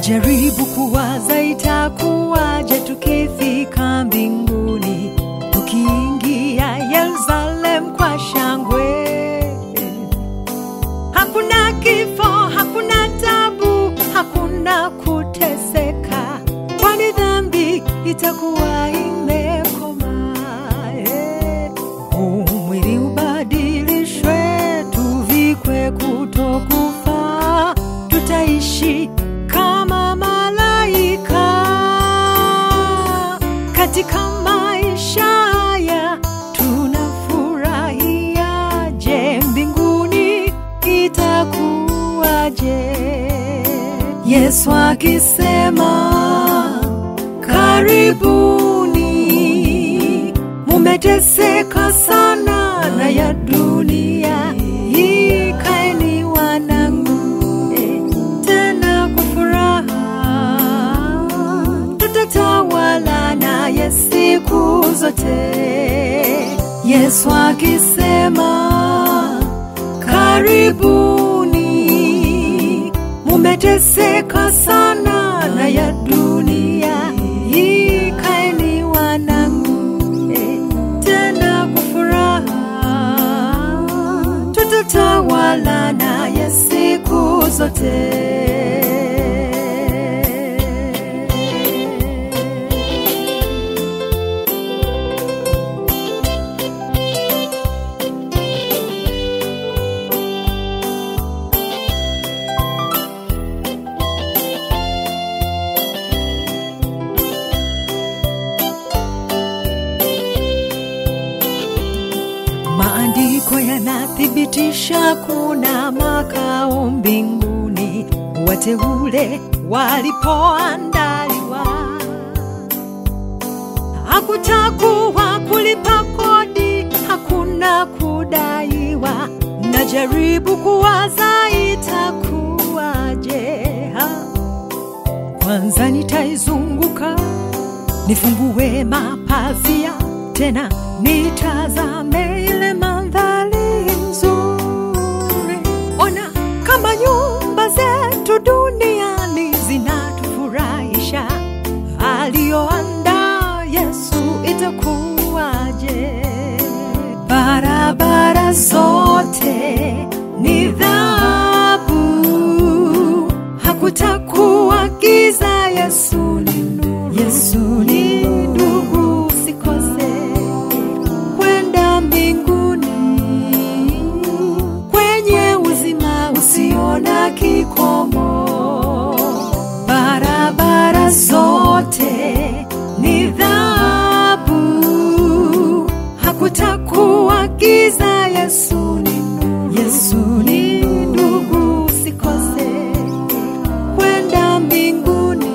Najaribu kuwaza itakuwaje tukifika mbinguni, tukiingia Yerusalemu kwa shangwe. Hakuna kifo, hakuna tabu, hakuna kuteseka, kwani dhambi itakuwa imekoma. Mwili ubadilishwe, tuvikwe kutokufa, tutaishi kama malaika. Katika maisha haya tunafurahia, je, mbinguni itakuwaje? Yesu akisema karibuni, mumeteseka sana na ya dunia, kaeni wanangu, tena kwa furaha tutatawala naye siku zote. Yesu akisema karibuni, mumeteseka sana na ya dunia, kaeni wanangu, tena kwa furaha tutatawala naye siku zote. Maandiko yanathibitisha kuna makao mbinguni, wateule walipoandaliwa. Hakutakuwa kulipa kodi, hakuna kudaiwa. Najaribu kuwaza itakuwaje. Kwanza nitaizunguka, nifungue mapazia, tena nitazame ile mandhari nzuri. Ona kama nyumba zetu duniani zinatufurahisha, aliyoandaa Yesu itakuwaje? Barabara zote ni dhahabu, hakutakuwa giza. Yesu ni nuru, Yesu ni ndugu, usikose kwenda mbinguni kwenye uzima usiona kikomo. Barabara zote ni dhahabu, hakutakuwa giza. Yesu ni nuru, Yesu ni ndugu, usikose kwenda mbinguni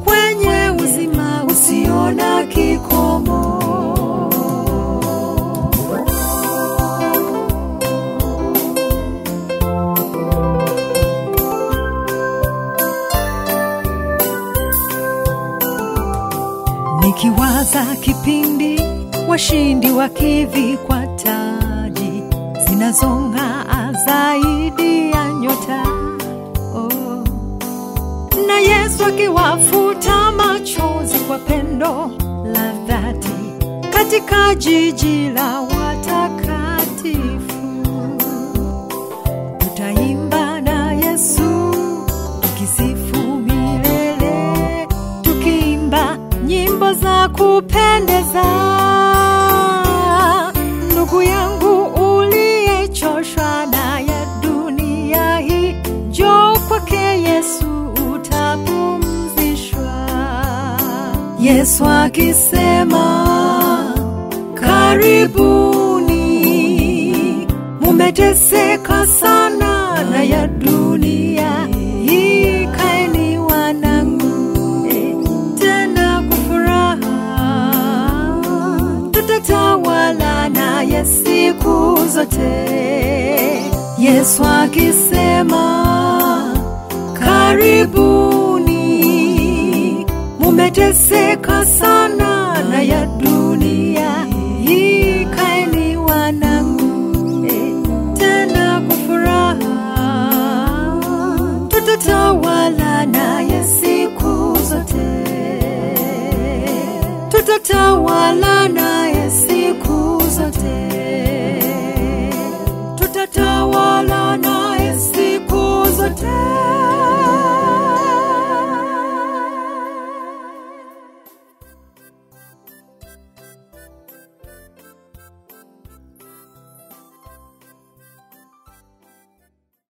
kwenye uzima usiona kikomo. Nikiwaza kipindi washindi wakivikwa taji zinazong'aa zaidi ya nyota, na Yesu akiwafuta machozi kwa pendo la dhati katika jiji la watakatifu. Tutaimba na Yesu tukisifu milele, tukiimba nyimbo za kupendeza. Ndugu yangu uliyechoshwa na ya dunia hii, njoo kwake Yesu utapumzishwa. Yesu akisema karibuni, mumeteseka sana na ya dunia, kaeni wanangu, tena kwa furaha tutatawala naye siku zote. Yesu akisema karibuni, mumeteseka